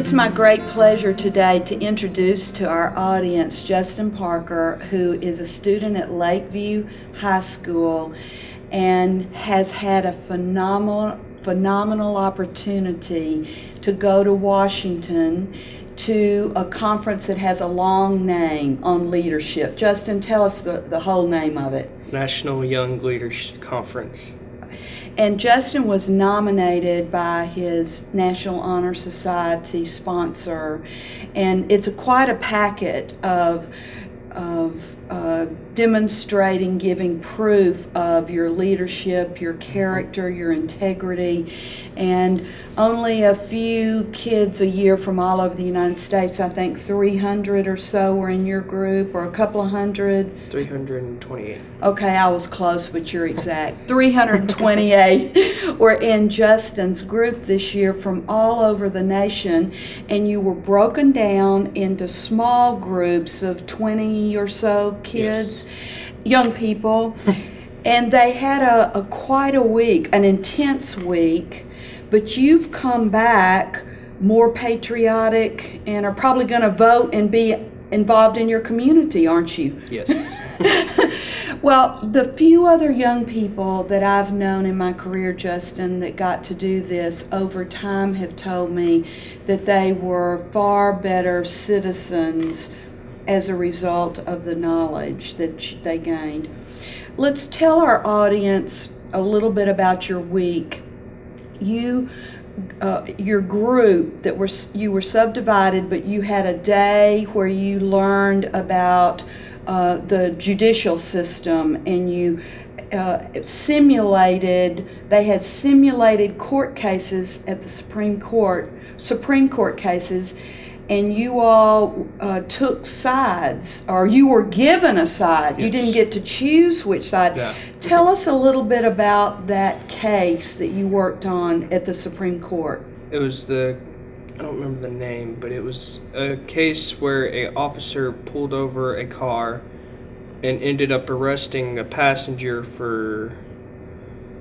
It's my great pleasure today to introduce to our audience Justin Parker, who is a student at Lakeview High School and has had a phenomenal opportunity to go to Washington to a conference that has a long name on leadership. Justin, tell us the whole name of it. National Young Leaders Conference. And Justin was nominated by his National Honor Society sponsor, and it's quite a packet of demonstrating, giving proof of your leadership, your character, your integrity. And only a few kids a year from all over the United States, I think 300 or so were in your group, or a couple of hundred? 328. Okay, I was close, but you're exact. 328 were in Justin's group this year from all over the nation, and you were broken down into small groups of 20 or so kids, yes. Young people, and they had a quite a week, an intense week, but you've come back more patriotic and are probably going to vote and be involved in your community, aren't you? Yes. Well, the few other young people that I've known in my career, Justin, that got to do this over time have told me that they were far better citizens as a result of the knowledge that they gained. Let's tell our audience a little bit about your week. Your group you were subdivided, but you had a day where you learned about the judicial system, and you they had simulated court cases at the Supreme Court cases, and you all took sides, or you were given a side. Yes. You didn't get to choose which side. Yeah. Tell us a little bit about that case that you worked on at the Supreme Court. It was I don't remember the name, but it was a case where an officer pulled over a car and ended up arresting a passenger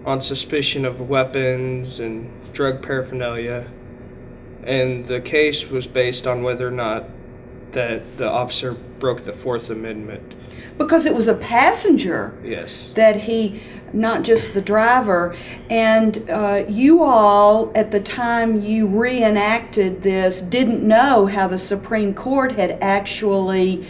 on suspicion of weapons and drug paraphernalia. And the case was based on whether or not that the officer broke the Fourth Amendment. Because it was a passenger. Yes. That not just the driver. And you all, at the time you reenacted this, didn't know how the Supreme Court had actually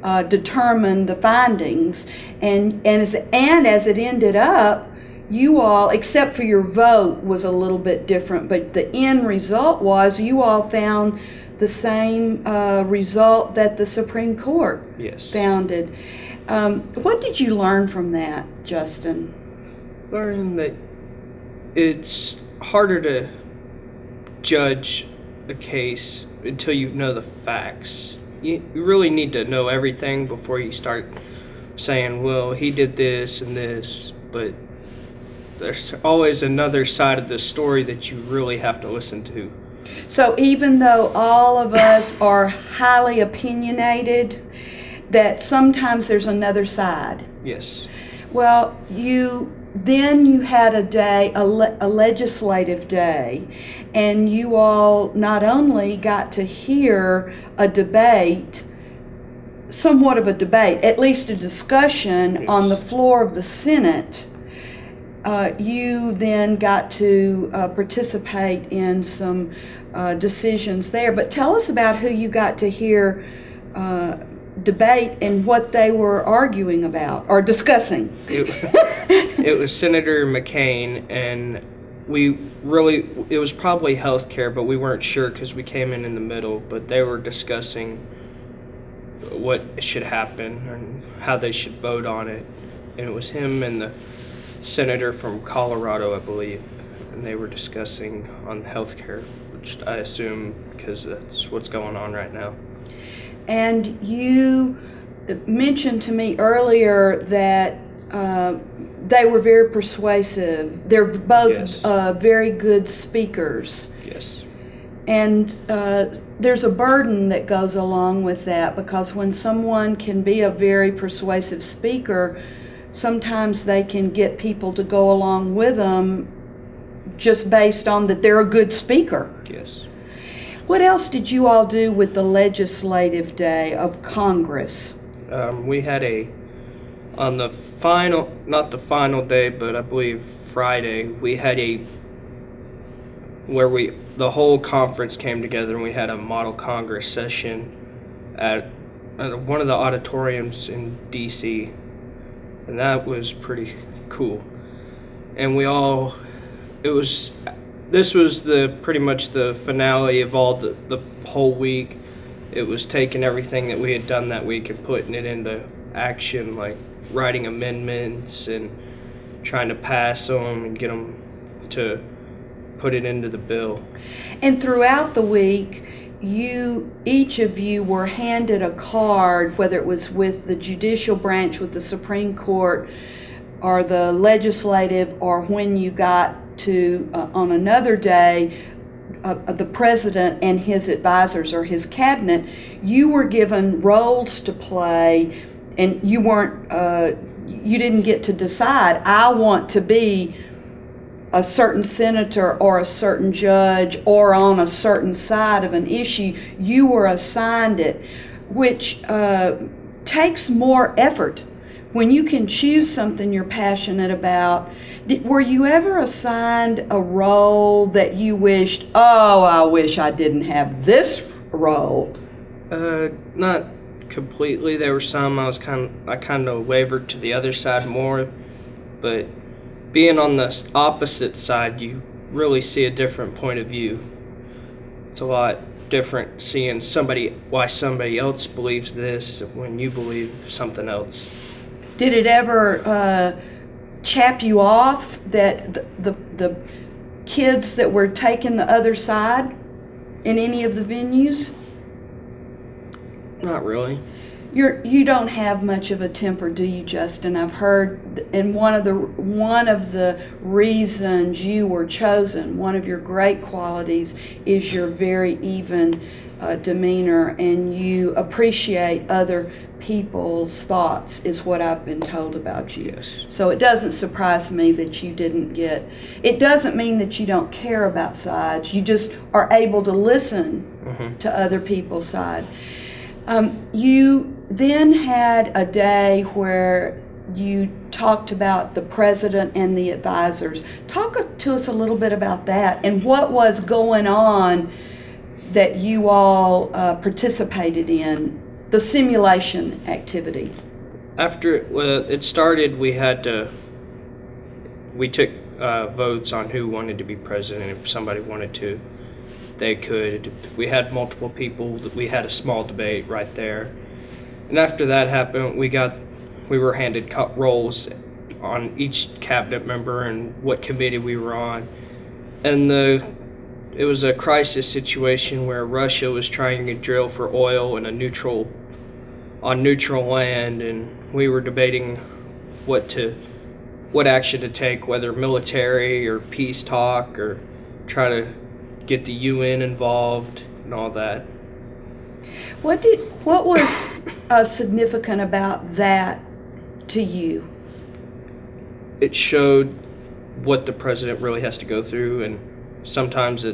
determined the findings. And as it ended up, you all, except for your vote, was a little bit different, but the end result was you all found the same result that the Supreme Court founded. What did you learn from that, Justin? Learned that it's harder to judge a case until you know the facts. You really need to know everything before you start saying, well, he did this and this, but there's always another side of the story that you really have to listen to. So even though all of us are highly opinionated, that sometimes there's another side. Yes. Well, you had a day, a legislative day, and you all not only got to hear a debate, somewhat of a debate, at least a discussion on the floor of the Senate. You then got to participate in some decisions there. But tell us about who you got to hear debate and what they were arguing about or discussing. It was Senator McCain, and it was probably health care, but we weren't sure because we came in the middle. But they were discussing what should happen and how they should vote on it. And it was him and the senator from Colorado, I believe, and they were discussing on health care, which I assume because that's what's going on right now. And you mentioned to me earlier that they were very persuasive. They're both very good speakers. Yes. And there's a burden that goes along with that, because when someone can be a very persuasive speaker, sometimes they can get people to go along with them just based on that they're a good speaker. Yes. What else did you all do with the legislative day of Congress? We had on the final, not the final day, but I believe Friday, we had where the whole conference came together and we had a model Congress session at one of the auditoriums in DC, and that was pretty cool. And this was pretty much the finale of all the whole week. It was taking everything that we had done that week and putting it into action, like writing amendments and trying to pass them and get them to put it into the bill. And throughout the week, each of you were handed a card, whether it was with the judicial branch, with the Supreme Court, or the legislative, or when you got to, on another day, the president and his advisors or his cabinet, you were given roles to play, and you didn't get to decide, I want to be a certain senator or a certain judge or on a certain side of an issue. You were assigned it, which takes more effort when you can choose something you're passionate about. Were you ever assigned a role that you wished, oh, I wish I didn't have this role? Not completely. There were some I kind of wavered to the other side more, but being on the opposite side, you really see a different point of view. It's a lot different seeing why somebody else believes this when you believe something else. Did it ever chap you off that the kids that were taking the other side in any of the venues? Not really. You don't have much of a temper, do you, Justin? I've heard, and one of the reasons you were chosen, one of your great qualities, is your very even demeanor, and you appreciate other people's thoughts, is what I've been told about you. Yes. So it doesn't surprise me that you didn't get. It doesn't mean that you don't care about sides. You just are able to listen to other people's side. You then had a day where you talked about the president and the advisors. Talk to us a little bit about that and what was going on that you all participated in, the simulation activity. After it started, we took votes on who wanted to be president. If somebody wanted to, they could. If we had multiple people, we had a small debate right there. And after that happened, we were handed roles on each cabinet member and what committee we were on. And it was a crisis situation where Russia was trying to drill for oil on neutral land, and we were debating what action to take, whether military or peace talk, or try to get the UN involved and all that. What was significant about that to you? It showed what the president really has to go through, and sometimes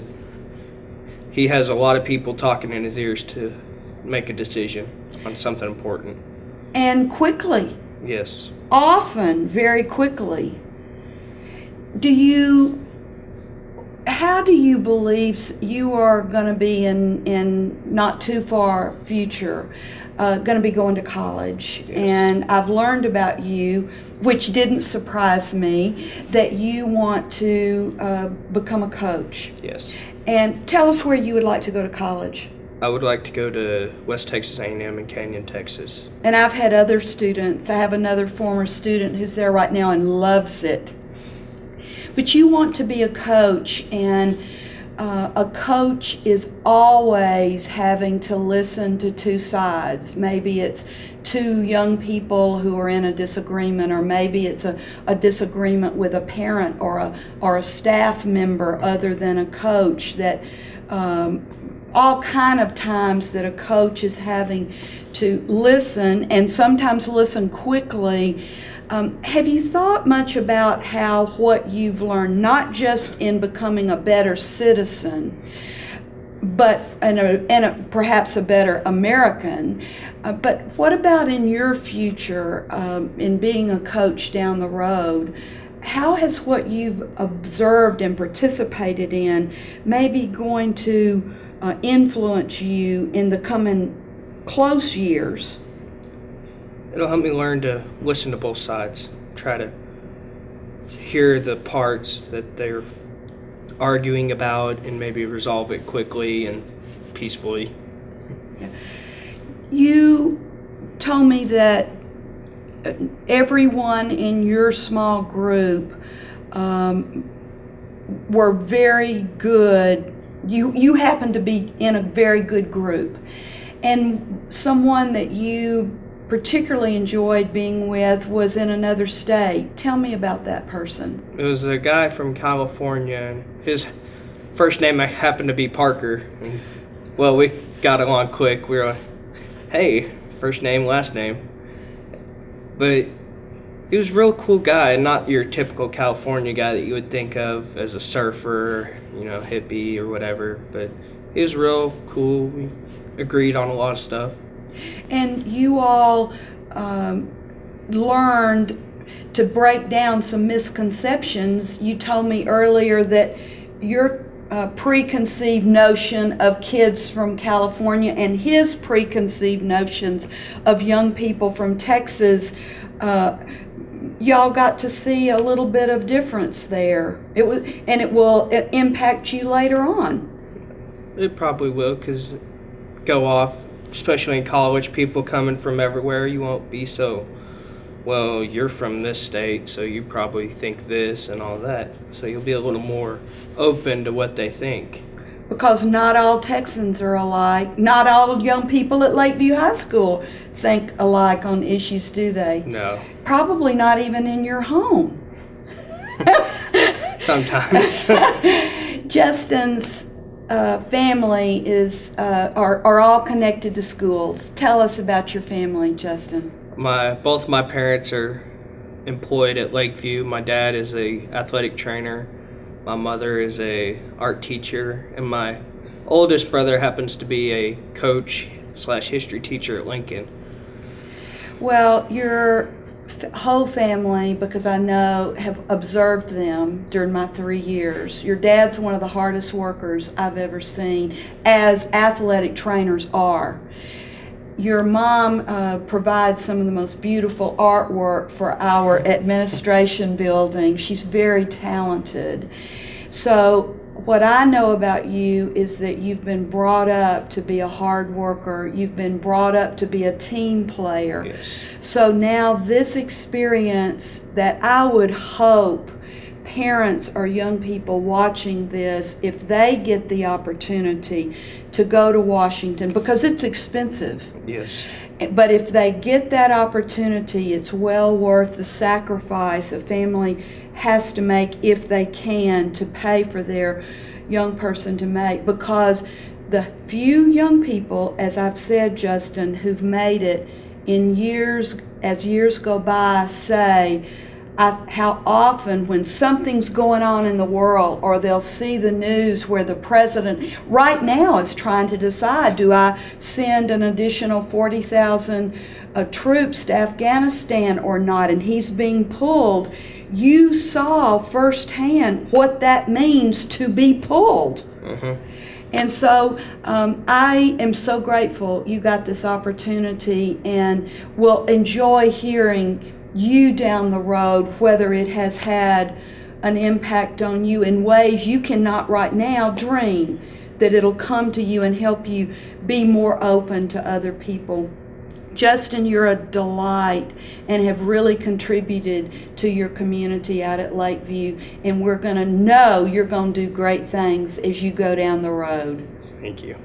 he has a lot of people talking in his ears to make a decision on something important. And quickly. Yes. Often, very quickly. How do you believe you are going to be in not too far future, going to be going to college? Yes. And I've learned about you, which didn't surprise me, that you want to become a coach. Yes. And tell us where you would like to go to college. I would like to go to West Texas A&M in Canyon, Texas. And I've had other students. I have another former student who's there right now and loves it. But you want to be a coach, and a coach is always having to listen to two sides. Maybe it's two young people who are in a disagreement, or maybe it's a disagreement with a parent or a staff member other than a coach. That all kind of times that a coach is having to listen, and sometimes listen quickly. Have you thought much about how what you've learned, not just in becoming a better citizen, but perhaps a better American. But what about in your future, in being a coach down the road? How has what you've observed and participated in maybe going to influence you in the coming close years? It'll help me learn to listen to both sides, try to hear the parts that they're arguing about and maybe resolve it quickly and peacefully. You told me that everyone in your small group were very good. You happen to be in a very good group, and someone that you particularly enjoyed being with was in another state. Tell me about that person. It was a guy from California, and his first name happened to be Parker. And, well, we got along quick. We were like, hey, first name, last name. But he was a real cool guy, not your typical California guy that you would think of as a surfer, hippie or whatever. But he was real cool. We agreed on a lot of stuff. And you all learned to break down some misconceptions. You told me earlier that your preconceived notion of kids from California and his preconceived notions of young people from Texas, y'all got to see a little bit of difference there. It will impact you later on. It probably will, because go off, especially in college, people coming from everywhere, you won't be so, well, you're from this state, so you probably think this and all that. So you'll be a little more open to what they think. Because not all Texans are alike. Not all young people at Lakeview High School think alike on issues, do they? No. Probably not even in your home. Sometimes. Justin's family are all connected to schools. Tell us about your family, Justin. Both my parents are employed at Lakeview. My dad is a athletic trainer. My mother is a art teacher, and my oldest brother happens to be a coach/history teacher at Lincoln. Well, your whole family, because I know, have observed them during my 3 years. Your dad's one of the hardest workers I've ever seen, as athletic trainers are. Your mom provides some of the most beautiful artwork for our administration building. She's very talented. So what I know about you is that you've been brought up to be a hard worker. You've been brought up to be a team player. Yes. So now this experience that I would hope parents or young people watching this, if they get the opportunity to go to Washington, because it's expensive. Yes. But if they get that opportunity, it's well worth the sacrifice a family has to make, if they can, to pay for their young person to make. Because the few young people, as I've said, Justin, who've made it in years, as years go by, say, how often when something's going on in the world, or they'll see the news where the president right now is trying to decide, do I send an additional 40,000 troops to Afghanistan or not, and he's being pulled. You saw firsthand what that means to be pulled. Mm-hmm. And so I am so grateful you got this opportunity, and will enjoy hearing you down the road, whether it has had an impact on you in ways you cannot right now dream, that it'll come to you and help you be more open to other people. Justin, you're a delight and have really contributed to your community out at Lakeview, and we're going to know you're going to do great things as you go down the road. Thank you.